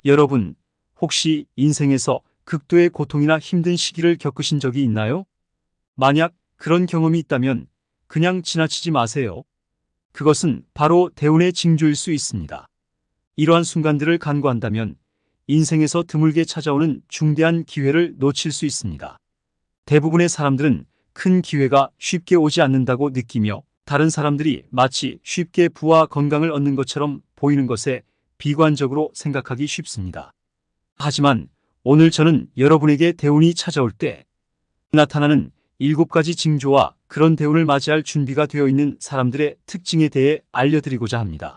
여러분, 혹시 인생에서 극도의 고통이나 힘든 시기를 겪으신 적이 있나요? 만약 그런 경험이 있다면 그냥 지나치지 마세요. 그것은 바로 대운의 징조일 수 있습니다. 이러한 순간들을 간과한다면 인생에서 드물게 찾아오는 중대한 기회를 놓칠 수 있습니다. 대부분의 사람들은 큰 기회가 쉽게 오지 않는다고 느끼며 다른 사람들이 마치 쉽게 부와 건강을 얻는 것처럼 보이는 것에 비관적으로 생각하기 쉽습니다. 하지만 오늘 저는 여러분에게 대운이 찾아올 때 나타나는 7가지 징조와 그런 대운을 맞이할 준비가 되어 있는 사람들의 특징에 대해 알려드리고자 합니다.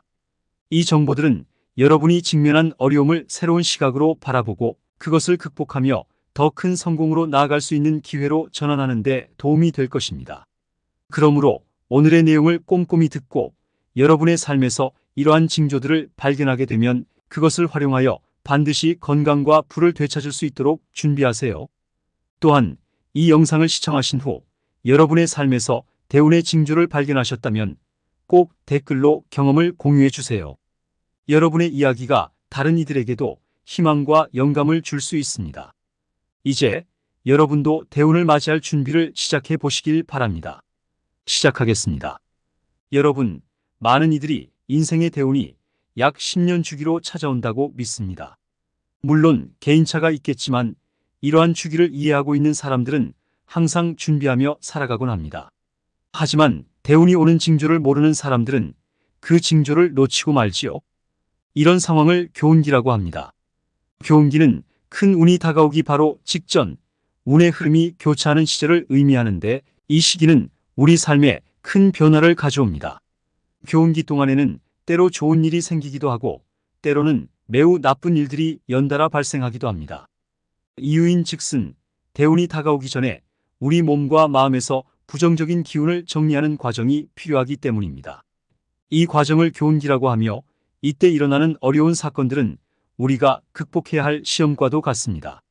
이 정보들은 여러분이 직면한 어려움을 새로운 시각으로 바라보고 그것을 극복하며 더 큰 성공으로 나아갈 수 있는 기회로 전환하는 데 도움이 될 것입니다. 그러므로 오늘의 내용을 꼼꼼히 듣고 여러분의 삶에서 이러한 징조들을 발견하게 되면 그것을 활용하여 반드시 건강과 부를 되찾을 수 있도록 준비하세요. 또한 이 영상을 시청하신 후 여러분의 삶에서 대운의 징조를 발견하셨다면 꼭 댓글로 경험을 공유해 주세요. 여러분의 이야기가 다른 이들에게도 희망과 영감을 줄 수 있습니다. 이제 여러분도 대운을 맞이할 준비를 시작해 보시길 바랍니다. 시작하겠습니다. 여러분, 많은 이들이 인생의 대운이 약 10년 주기로 찾아온다고 믿습니다. 물론 개인차가 있겠지만 이러한 주기를 이해하고 있는 사람들은 항상 준비하며 살아가곤 합니다. 하지만 대운이 오는 징조를 모르는 사람들은 그 징조를 놓치고 말지요. 이런 상황을 교운기라고 합니다. 교운기는 큰 운이 다가오기 바로 직전, 운의 흐름이 교차하는 시절을 의미하는데 이 시기는 우리 삶에 큰 변화를 가져옵니다. 교운기 동안에는 때로 좋은 일이 생기기도 하고 때로는 매우 나쁜 일들이 연달아 발생하기도 합니다. 이유인 즉슨 대운이 다가오기 전에 우리 몸과 마음에서 부정적인 기운을 정리하는 과정이 필요하기 때문입니다. 이 과정을 교운기라고 하며 이때 일어나는 어려운 사건들은 우리가 극복해야 할 시험과도 같습니다.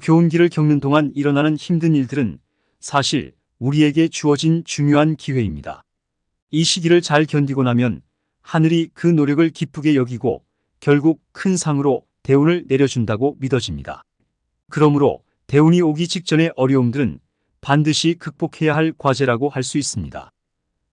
교운기를 겪는 동안 일어나는 힘든 일들은 사실 우리에게 주어진 중요한 기회입니다. 이 시기를 잘 견디고 나면 하늘이 그 노력을 기쁘게 여기고 결국 큰 상으로 대운을 내려준다고 믿어집니다. 그러므로 대운이 오기 직전의 어려움들은 반드시 극복해야 할 과제라고 할 수 있습니다.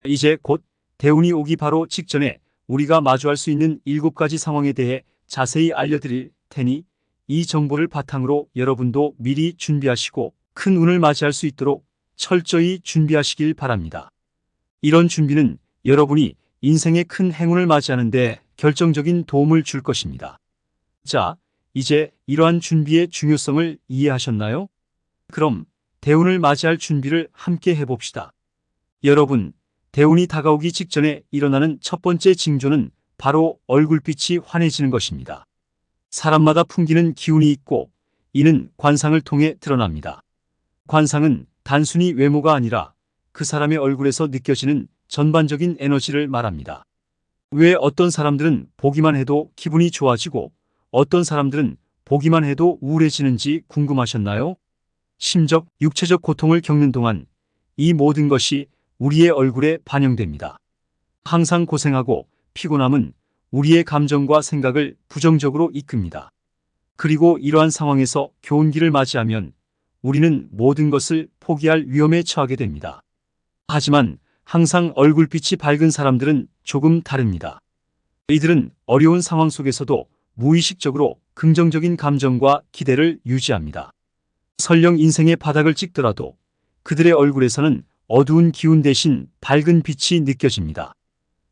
이제 곧 대운이 오기 바로 직전에 우리가 마주할 수 있는 7가지 상황에 대해 자세히 알려드릴 테니 이 정보를 바탕으로 여러분도 미리 준비하시고 큰 운을 맞이할 수 있도록 철저히 준비하시길 바랍니다. 이런 준비는 여러분이 인생의 큰 행운을 맞이하는 데 결정적인 도움을 줄 것입니다. 자, 이제 이러한 준비의 중요성을 이해하셨나요? 그럼 대운을 맞이할 준비를 함께 해봅시다. 여러분, 대운이 다가오기 직전에 일어나는 첫 번째 징조는 바로 얼굴빛이 환해지는 것입니다. 사람마다 풍기는 기운이 있고 이는 관상을 통해 드러납니다. 관상은 단순히 외모가 아니라 그 사람의 얼굴에서 느껴지는 전반적인 에너지를 말합니다. 왜 어떤 사람들은 보기만 해도 기분이 좋아지고 어떤 사람들은 보기만 해도 우울해지는지 궁금하셨나요? 심적, 육체적 고통을 겪는 동안 이 모든 것이 우리의 얼굴에 반영됩니다. 항상 고생하고 피곤함은 우리의 감정과 생각을 부정적으로 이끕니다. 그리고 이러한 상황에서 교운기를 맞이하면 우리는 모든 것을 포기할 위험에 처하게 됩니다. 하지만 항상 얼굴빛이 밝은 사람들은 조금 다릅니다. 이들은 어려운 상황 속에서도 무의식적으로 긍정적인 감정과 기대를 유지합니다. 설령 인생의 바닥을 찍더라도 그들의 얼굴에서는 어두운 기운 대신 밝은 빛이 느껴집니다.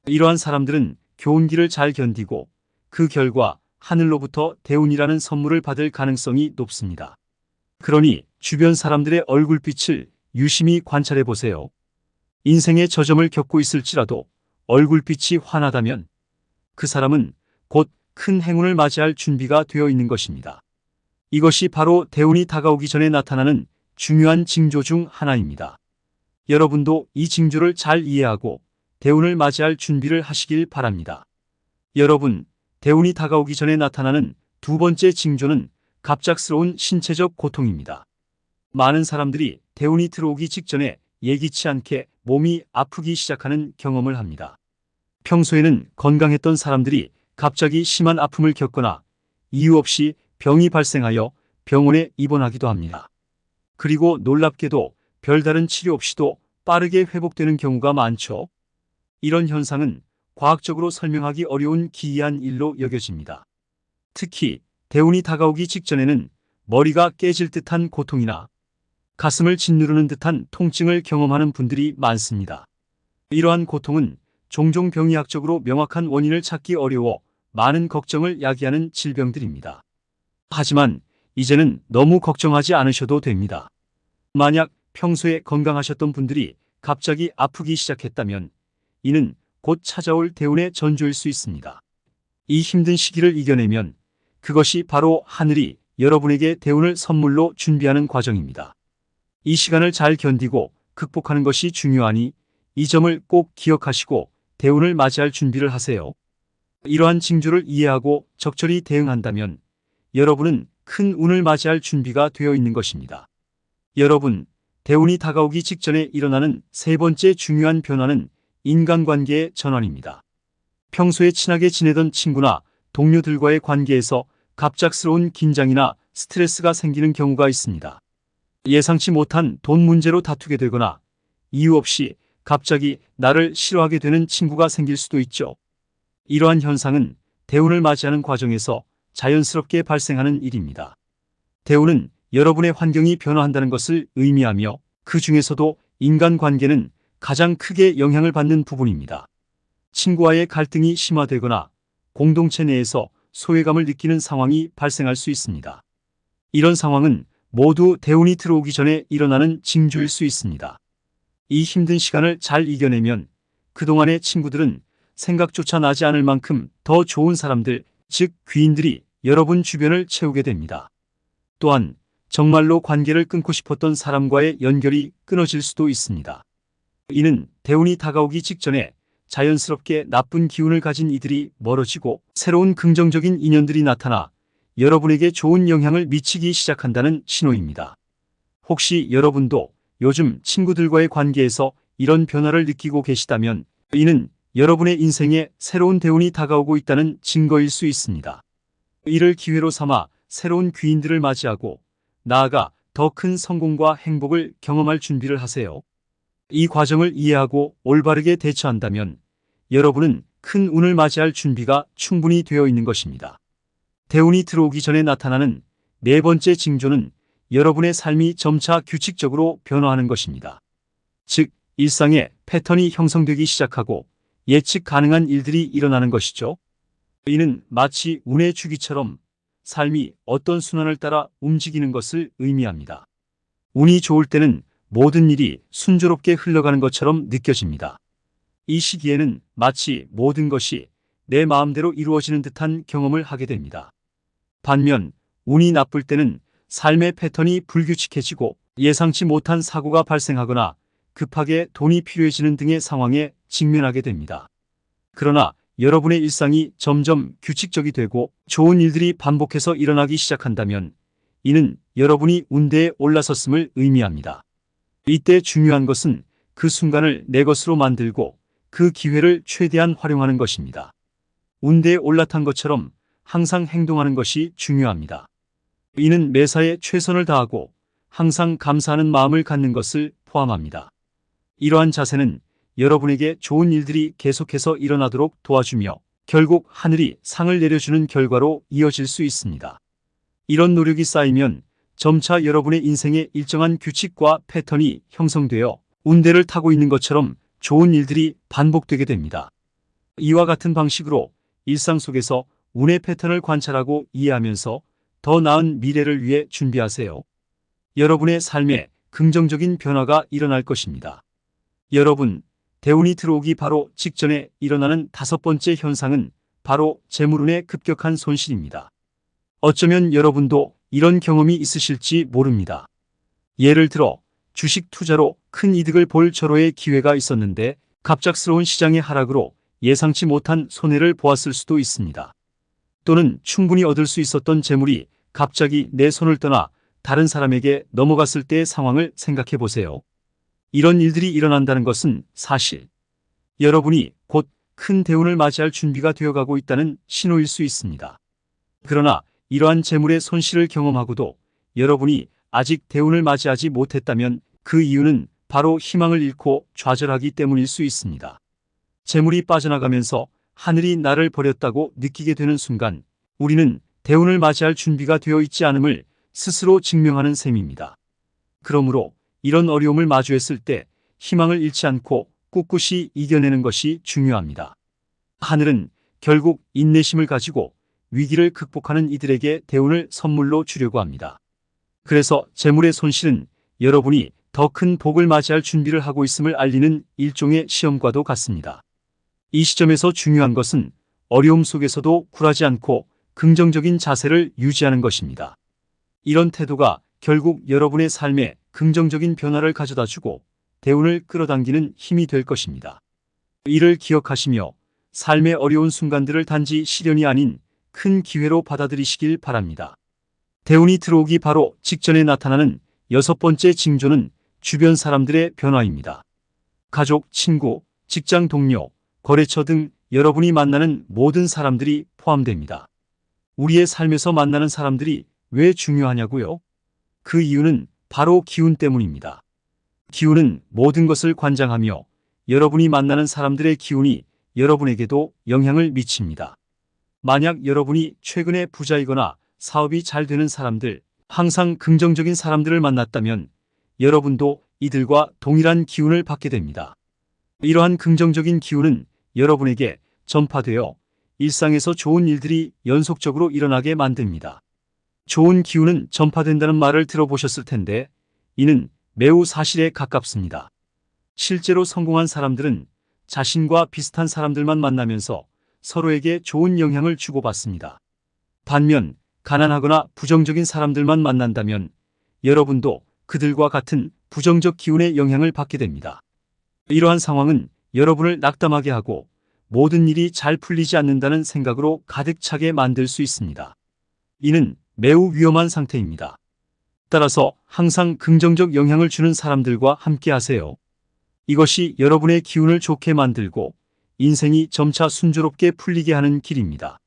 이러한 사람들은 교운기를 잘 견디고 그 결과 하늘로부터 대운이라는 선물을 받을 가능성이 높습니다. 그러니 주변 사람들의 얼굴빛을 유심히 관찰해 보세요. 인생의 저점을 겪고 있을지라도 얼굴빛이 환하다면 그 사람은 곧 큰 행운을 맞이할 준비가 되어 있는 것입니다. 이것이 바로 대운이 다가오기 전에 나타나는 중요한 징조 중 하나입니다. 여러분도 이 징조를 잘 이해하고 대운을 맞이할 준비를 하시길 바랍니다. 여러분, 대운이 다가오기 전에 나타나는 두 번째 징조는 갑작스러운 신체적 고통입니다. 많은 사람들이 대운이 들어오기 직전에 예기치 않게 몸이 아프기 시작하는 경험을 합니다. 평소에는 건강했던 사람들이 갑자기 심한 아픔을 겪거나 이유 없이 병이 발생하여 병원에 입원하기도 합니다. 그리고 놀랍게도 별다른 치료 없이도 빠르게 회복되는 경우가 많죠. 이런 현상은 과학적으로 설명하기 어려운 기이한 일로 여겨집니다. 특히 대운이 다가오기 직전에는 머리가 깨질 듯한 고통이나 가슴을 짓누르는 듯한 통증을 경험하는 분들이 많습니다. 이러한 고통은 종종 병의학적으로 명확한 원인을 찾기 어려워 많은 걱정을 야기하는 질병들입니다. 하지만 이제는 너무 걱정하지 않으셔도 됩니다. 만약 평소에 건강하셨던 분들이 갑자기 아프기 시작했다면 이는 곧 찾아올 대운의 전조일 수 있습니다. 이 힘든 시기를 이겨내면 그것이 바로 하늘이 여러분에게 대운을 선물로 준비하는 과정입니다. 이 시간을 잘 견디고 극복하는 것이 중요하니 이 점을 꼭 기억하시고 대운을 맞이할 준비를 하세요. 이러한 징조를 이해하고 적절히 대응한다면 여러분은 큰 운을 맞이할 준비가 되어 있는 것입니다. 여러분, 대운이 다가오기 직전에 일어나는 세 번째 중요한 변화는 인간관계의 전환입니다. 평소에 친하게 지내던 친구나 동료들과의 관계에서 갑작스러운 긴장이나 스트레스가 생기는 경우가 있습니다. 예상치 못한 돈 문제로 다투게 되거나 이유 없이 갑자기 나를 싫어하게 되는 친구가 생길 수도 있죠. 이러한 현상은 대운을 맞이하는 과정에서 자연스럽게 발생하는 일입니다. 대운은 여러분의 환경이 변화한다는 것을 의미하며 그 중에서도 인간관계는 가장 크게 영향을 받는 부분입니다. 친구와의 갈등이 심화되거나 공동체 내에서 소외감을 느끼는 상황이 발생할 수 있습니다. 이런 상황은 모두 대운이 들어오기 전에 일어나는 징조일 수 있습니다. 이 힘든 시간을 잘 이겨내면 그동안의 친구들은 생각조차 나지 않을 만큼 더 좋은 사람들, 즉 귀인들이 여러분 주변을 채우게 됩니다. 또한 정말로 관계를 끊고 싶었던 사람과의 연결이 끊어질 수도 있습니다. 이는 대운이 다가오기 직전에 자연스럽게 나쁜 기운을 가진 이들이 멀어지고 새로운 긍정적인 인연들이 나타나 여러분에게 좋은 영향을 미치기 시작한다는 신호입니다. 혹시 여러분도 요즘 친구들과의 관계에서 이런 변화를 느끼고 계시다면 이는 여러분의 인생에 새로운 대운이 다가오고 있다는 증거일 수 있습니다. 이를 기회로 삼아 새로운 귀인들을 맞이하고 나아가 더 큰 성공과 행복을 경험할 준비를 하세요. 이 과정을 이해하고 올바르게 대처한다면 여러분은 큰 운을 맞이할 준비가 충분히 되어 있는 것입니다. 대운이 들어오기 전에 나타나는 네 번째 징조는 여러분의 삶이 점차 규칙적으로 변화하는 것입니다. 즉, 일상의 패턴이 형성되기 시작하고 예측 가능한 일들이 일어나는 것이죠. 이는 마치 운의 주기처럼 삶이 어떤 순환을 따라 움직이는 것을 의미합니다. 운이 좋을 때는 모든 일이 순조롭게 흘러가는 것처럼 느껴집니다. 이 시기에는 마치 모든 것이 내 마음대로 이루어지는 듯한 경험을 하게 됩니다. 반면 운이 나쁠 때는 삶의 패턴이 불규칙해지고 예상치 못한 사고가 발생하거나 급하게 돈이 필요해지는 등의 상황에 직면하게 됩니다. 그러나 여러분의 일상이 점점 규칙적이 되고 좋은 일들이 반복해서 일어나기 시작한다면 이는 여러분이 운대에 올라섰음을 의미합니다. 이때 중요한 것은 그 순간을 내 것으로 만들고 그 기회를 최대한 활용하는 것입니다. 운대에 올라탄 것처럼 항상 행동하는 것이 중요합니다. 이는 매사에 최선을 다하고 항상 감사하는 마음을 갖는 것을 포함합니다. 이러한 자세는 여러분에게 좋은 일들이 계속해서 일어나도록 도와주며 결국 하늘이 상을 내려주는 결과로 이어질 수 있습니다. 이런 노력이 쌓이면 점차 여러분의 인생에 일정한 규칙과 패턴이 형성되어 운대를 타고 있는 것처럼 좋은 일들이 반복되게 됩니다. 이와 같은 방식으로 일상 속에서 운의 패턴을 관찰하고 이해하면서 더 나은 미래를 위해 준비하세요. 여러분의 삶에 긍정적인 변화가 일어날 것입니다. 여러분, 대운이 들어오기 바로 직전에 일어나는 다섯 번째 현상은 바로 재물운의 급격한 손실입니다. 어쩌면 여러분도 이런 경험이 있으실지 모릅니다. 예를 들어 주식 투자로 큰 이득을 볼 절호의 기회가 있었는데 갑작스러운 시장의 하락으로 예상치 못한 손해를 보았을 수도 있습니다. 또는 충분히 얻을 수 있었던 재물이 갑자기 내 손을 떠나 다른 사람에게 넘어갔을 때의 상황을 생각해 보세요. 이런 일들이 일어난다는 것은 사실 여러분이 곧 큰 대운을 맞이할 준비가 되어가고 있다는 신호일 수 있습니다. 그러나 이러한 재물의 손실을 경험하고도 여러분이 아직 대운을 맞이하지 못했다면 그 이유는 바로 희망을 잃고 좌절하기 때문일 수 있습니다. 재물이 빠져나가면서 하늘이 나를 버렸다고 느끼게 되는 순간 우리는 대운을 맞이할 준비가 되어 있지 않음을 스스로 증명하는 셈입니다. 그러므로 이런 어려움을 마주했을 때 희망을 잃지 않고 꿋꿋이 이겨내는 것이 중요합니다. 하늘은 결국 인내심을 가지고 위기를 극복하는 이들에게 대운을 선물로 주려고 합니다. 그래서 재물의 손실은 여러분이 더 큰 복을 맞이할 준비를 하고 있음을 알리는 일종의 시험과도 같습니다. 이 시점에서 중요한 것은 어려움 속에서도 굴하지 않고 긍정적인 자세를 유지하는 것입니다. 이런 태도가 결국 여러분의 삶에 긍정적인 변화를 가져다 주고 대운을 끌어당기는 힘이 될 것입니다. 이를 기억하시며 삶의 어려운 순간들을 단지 시련이 아닌 큰 기회로 받아들이시길 바랍니다. 대운이 들어오기 바로 직전에 나타나는 6번째 징조는 주변 사람들의 변화입니다. 가족, 친구, 직장 동료, 거래처 등 여러분이 만나는 모든 사람들이 포함됩니다. 우리의 삶에서 만나는 사람들이 왜 중요하냐고요? 그 이유는 바로 기운 때문입니다. 기운은 모든 것을 관장하며 여러분이 만나는 사람들의 기운이 여러분에게도 영향을 미칩니다. 만약 여러분이 최근에 부자이거나 사업이 잘 되는 사람들, 항상 긍정적인 사람들을 만났다면 여러분도 이들과 동일한 기운을 받게 됩니다. 이러한 긍정적인 기운은 여러분에게 전파되어 일상에서 좋은 일들이 연속적으로 일어나게 만듭니다. 좋은 기운은 전파된다는 말을 들어보셨을 텐데 이는 매우 사실에 가깝습니다. 실제로 성공한 사람들은 자신과 비슷한 사람들만 만나면서 서로에게 좋은 영향을 주고받습니다. 반면 가난하거나 부정적인 사람들만 만난다면 여러분도 그들과 같은 부정적 기운의 영향을 받게 됩니다. 이러한 상황은 여러분을 낙담하게 하고 모든 일이 잘 풀리지 않는다는 생각으로 가득 차게 만들 수 있습니다. 이는 매우 위험한 상태입니다. 따라서 항상 긍정적 영향을 주는 사람들과 함께 하세요. 이것이 여러분의 기운을 좋게 만들고 인생이 점차 순조롭게 풀리게 하는 길입니다.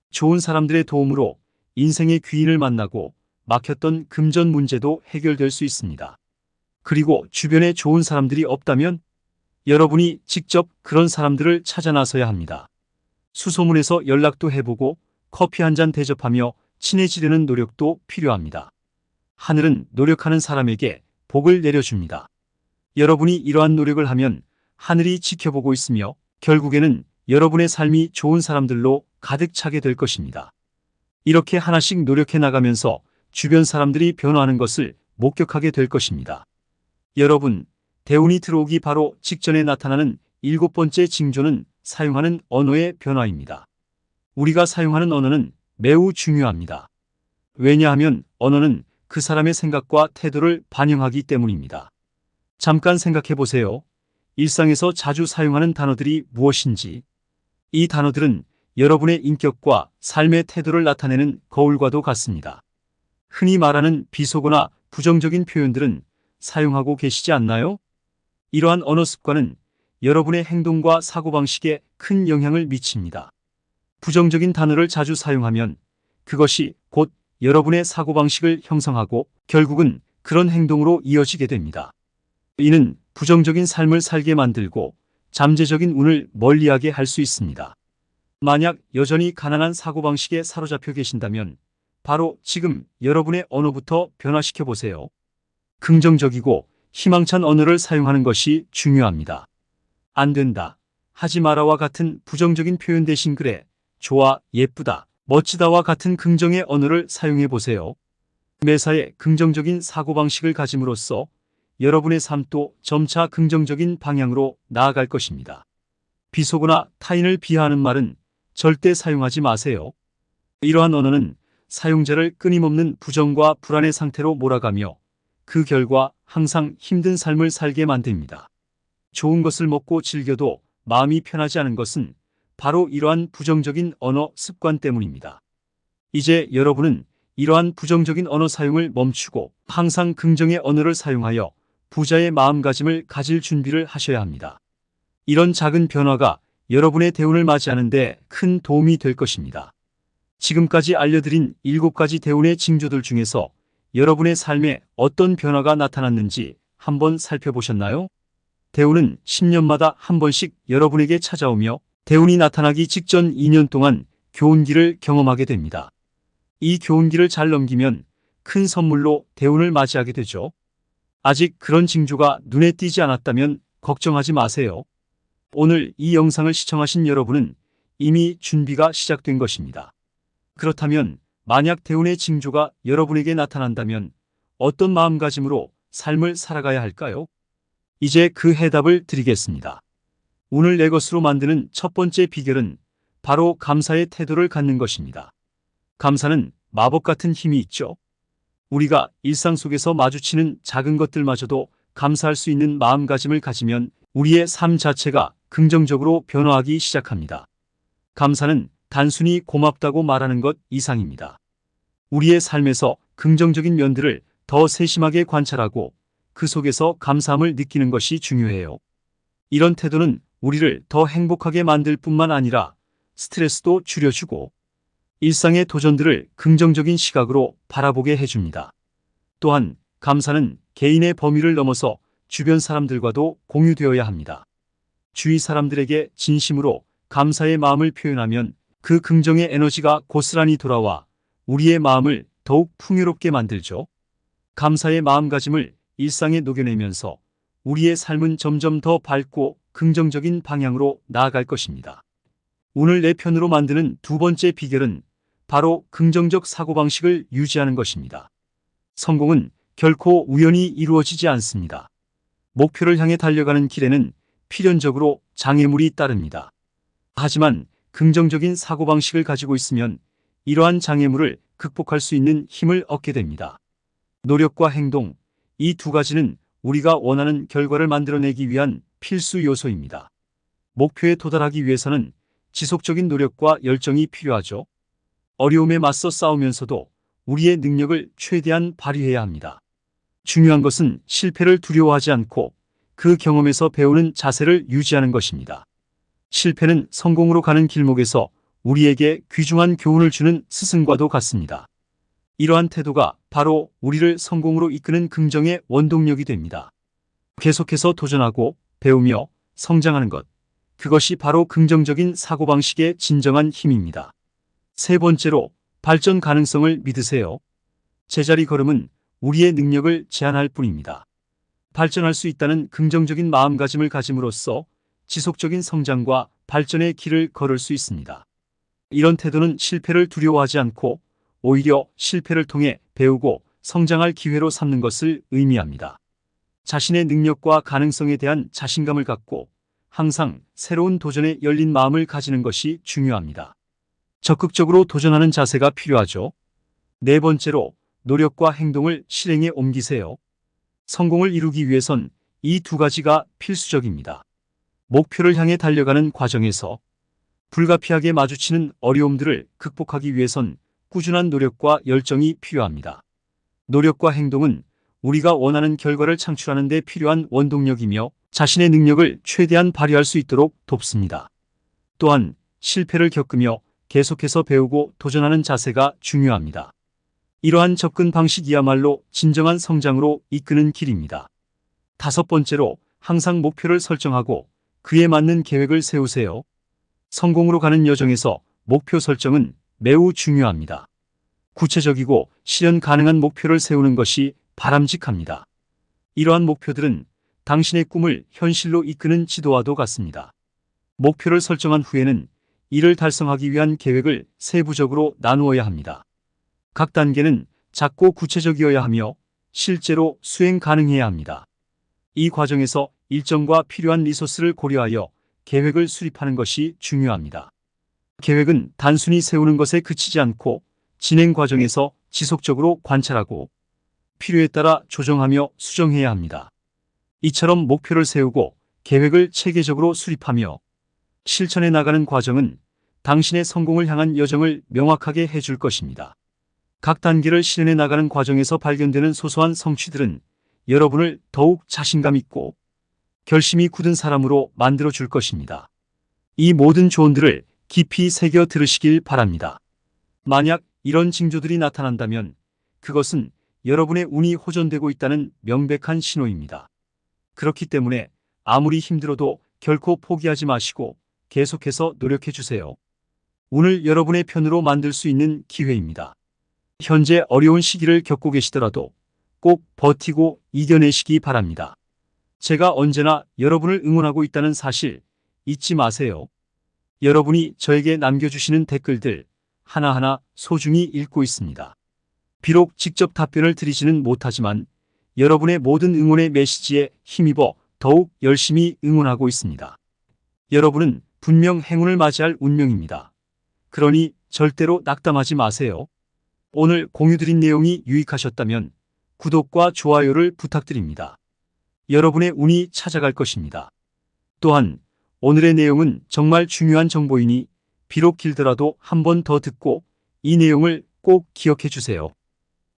좋은 사람들의 도움으로 인생의 귀인을 만나고 막혔던 금전 문제도 해결될 수 있습니다. 그리고 주변에 좋은 사람들이 없다면 여러분이 직접 그런 사람들을 찾아 나서야 합니다. 수소문해서 연락도 해보고 커피 한 잔 대접하며 친해지려는 노력도 필요합니다. 하늘은 노력하는 사람에게 복을 내려줍니다. 여러분이 이러한 노력을 하면 하늘이 지켜보고 있으며 결국에는 여러분의 삶이 좋은 사람들로 가득 차게 될 것입니다. 이렇게 하나씩 노력해 나가면서 주변 사람들이 변화하는 것을 목격하게 될 것입니다. 여러분, 대운이 들어오기 바로 직전에 나타나는 7번째 징조는 사용하는 언어의 변화입니다. 우리가 사용하는 언어는 매우 중요합니다. 왜냐하면 언어는 그 사람의 생각과 태도를 반영하기 때문입니다. 잠깐 생각해 보세요. 일상에서 자주 사용하는 단어들이 무엇인지. 이 단어들은 여러분의 인격과 삶의 태도를 나타내는 거울과도 같습니다. 흔히 말하는 비속어나 부정적인 표현들은 사용하고 계시지 않나요? 이러한 언어 습관은 여러분의 행동과 사고방식에 큰 영향을 미칩니다. 부정적인 단어를 자주 사용하면 그것이 곧 여러분의 사고방식을 형성하고 결국은 그런 행동으로 이어지게 됩니다. 이는 부정적인 삶을 살게 만들고 잠재적인 운을 멀리하게 할 수 있습니다. 만약 여전히 가난한 사고방식에 사로잡혀 계신다면 바로 지금 여러분의 언어부터 변화시켜 보세요. 긍정적이고 희망찬 언어를 사용하는 것이 중요합니다. 안 된다, 하지 마라와 같은 부정적인 표현 대신 그래, 좋아, 예쁘다, 멋지다와 같은 긍정의 언어를 사용해 보세요. 매사에 긍정적인 사고방식을 가짐으로써 여러분의 삶도 점차 긍정적인 방향으로 나아갈 것입니다. 비속어나 타인을 비하하는 말은 절대 사용하지 마세요. 이러한 언어는 사용자를 끊임없는 부정과 불안의 상태로 몰아가며 그 결과 항상 힘든 삶을 살게 만듭니다. 좋은 것을 먹고 즐겨도 마음이 편하지 않은 것은 바로 이러한 부정적인 언어 습관 때문입니다. 이제 여러분은 이러한 부정적인 언어 사용을 멈추고 항상 긍정의 언어를 사용하여 부자의 마음가짐을 가질 준비를 하셔야 합니다. 이런 작은 변화가 여러분의 대운을 맞이하는 데 큰 도움이 될 것입니다. 지금까지 알려드린 7가지 대운의 징조들 중에서 여러분의 삶에 어떤 변화가 나타났는지 한번 살펴보셨나요? 대운은 10년마다 한 번씩 여러분에게 찾아오며 대운이 나타나기 직전 2년 동안 교운기를 경험하게 됩니다. 이 교운기를 잘 넘기면 큰 선물로 대운을 맞이하게 되죠. 아직 그런 징조가 눈에 띄지 않았다면 걱정하지 마세요. 오늘 이 영상을 시청하신 여러분은 이미 준비가 시작된 것입니다. 그렇다면 만약 대운의 징조가 여러분에게 나타난다면 어떤 마음가짐으로 삶을 살아가야 할까요? 이제 그 해답을 드리겠습니다. 운을 내 것으로 만드는 첫 번째 비결은 바로 감사의 태도를 갖는 것입니다. 감사는 마법 같은 힘이 있죠. 우리가 일상 속에서 마주치는 작은 것들마저도 감사할 수 있는 마음가짐을 가지면 우리의 삶 자체가 긍정적으로 변화하기 시작합니다. 감사는 단순히 고맙다고 말하는 것 이상입니다. 우리의 삶에서 긍정적인 면들을 더 세심하게 관찰하고 그 속에서 감사함을 느끼는 것이 중요해요. 이런 태도는 우리를 더 행복하게 만들 뿐만 아니라 스트레스도 줄여주고 일상의 도전들을 긍정적인 시각으로 바라보게 해줍니다. 또한 감사는 개인의 범위를 넘어서 주변 사람들과도 공유되어야 합니다. 주위 사람들에게 진심으로 감사의 마음을 표현하면 그 긍정의 에너지가 고스란히 돌아와 우리의 마음을 더욱 풍요롭게 만들죠. 감사의 마음가짐을 일상에 녹여내면서 우리의 삶은 점점 더 밝고 긍정적인 방향으로 나아갈 것입니다. 운을 내 편으로 만드는 두 번째 비결은 바로 긍정적 사고방식을 유지하는 것입니다. 성공은 결코 우연히 이루어지지 않습니다. 목표를 향해 달려가는 길에는 필연적으로 장애물이 따릅니다. 하지만 긍정적인 사고방식을 가지고 있으면 이러한 장애물을 극복할 수 있는 힘을 얻게 됩니다. 노력과 행동, 이 두 가지는 우리가 원하는 결과를 만들어내기 위한 필수 요소입니다. 목표에 도달하기 위해서는 지속적인 노력과 열정이 필요하죠. 어려움에 맞서 싸우면서도 우리의 능력을 최대한 발휘해야 합니다. 중요한 것은 실패를 두려워하지 않고 그 경험에서 배우는 자세를 유지하는 것입니다. 실패는 성공으로 가는 길목에서 우리에게 귀중한 교훈을 주는 스승과도 같습니다. 이러한 태도가 바로 우리를 성공으로 이끄는 긍정의 원동력이 됩니다. 계속해서 도전하고 배우며 성장하는 것, 그것이 바로 긍정적인 사고방식의 진정한 힘입니다. 세 번째로 발전 가능성을 믿으세요. 제자리 걸음은 우리의 능력을 제한할 뿐입니다. 발전할 수 있다는 긍정적인 마음가짐을 가짐으로써 지속적인 성장과 발전의 길을 걸을 수 있습니다. 이런 태도는 실패를 두려워하지 않고 오히려 실패를 통해 배우고 성장할 기회로 삼는 것을 의미합니다. 자신의 능력과 가능성에 대한 자신감을 갖고 항상 새로운 도전에 열린 마음을 가지는 것이 중요합니다. 적극적으로 도전하는 자세가 필요하죠. 네 번째로 노력과 행동을 실행에 옮기세요. 성공을 이루기 위해선 이 두 가지가 필수적입니다. 목표를 향해 달려가는 과정에서 불가피하게 마주치는 어려움들을 극복하기 위해선 꾸준한 노력과 열정이 필요합니다. 노력과 행동은 우리가 원하는 결과를 창출하는 데 필요한 원동력이며 자신의 능력을 최대한 발휘할 수 있도록 돕습니다. 또한 실패를 겪으며 계속해서 배우고 도전하는 자세가 중요합니다. 이러한 접근 방식이야말로 진정한 성장으로 이끄는 길입니다. 다섯 번째로 항상 목표를 설정하고 그에 맞는 계획을 세우세요. 성공으로 가는 여정에서 목표 설정은 매우 중요합니다. 구체적이고 실현 가능한 목표를 세우는 것이 바람직합니다. 이러한 목표들은 당신의 꿈을 현실로 이끄는 지도와도 같습니다. 목표를 설정한 후에는 이를 달성하기 위한 계획을 세부적으로 나누어야 합니다. 각 단계는 작고 구체적이어야 하며 실제로 수행 가능해야 합니다. 이 과정에서 일정과 필요한 리소스를 고려하여 계획을 수립하는 것이 중요합니다. 계획은 단순히 세우는 것에 그치지 않고 진행 과정에서 지속적으로 관찰하고 필요에 따라 조정하며 수정해야 합니다. 이처럼 목표를 세우고 계획을 체계적으로 수립하며 실천해 나가는 과정은 당신의 성공을 향한 여정을 명확하게 해줄 것입니다. 각 단계를 실현해 나가는 과정에서 발견되는 소소한 성취들은 여러분을 더욱 자신감 있고 결심이 굳은 사람으로 만들어 줄 것입니다. 이 모든 조언들을 깊이 새겨 들으시길 바랍니다. 만약 이런 징조들이 나타난다면 그것은 여러분의 운이 호전되고 있다는 명백한 신호입니다. 그렇기 때문에 아무리 힘들어도 결코 포기하지 마시고 계속해서 노력해 주세요. 운을 여러분의 편으로 만들 수 있는 기회입니다. 현재 어려운 시기를 겪고 계시더라도 꼭 버티고 이겨내시기 바랍니다. 제가 언제나 여러분을 응원하고 있다는 사실 잊지 마세요. 여러분이 저에게 남겨주시는 댓글들 하나하나 소중히 읽고 있습니다. 비록 직접 답변을 드리지는 못하지만 여러분의 모든 응원의 메시지에 힘입어 더욱 열심히 응원하고 있습니다. 여러분은 분명 행운을 맞이할 운명입니다. 그러니 절대로 낙담하지 마세요. 오늘 공유드린 내용이 유익하셨다면 구독과 좋아요를 부탁드립니다. 여러분의 운이 찾아갈 것입니다. 또한 오늘의 내용은 정말 중요한 정보이니 비록 길더라도 한 번 더 듣고 이 내용을 꼭 기억해 주세요.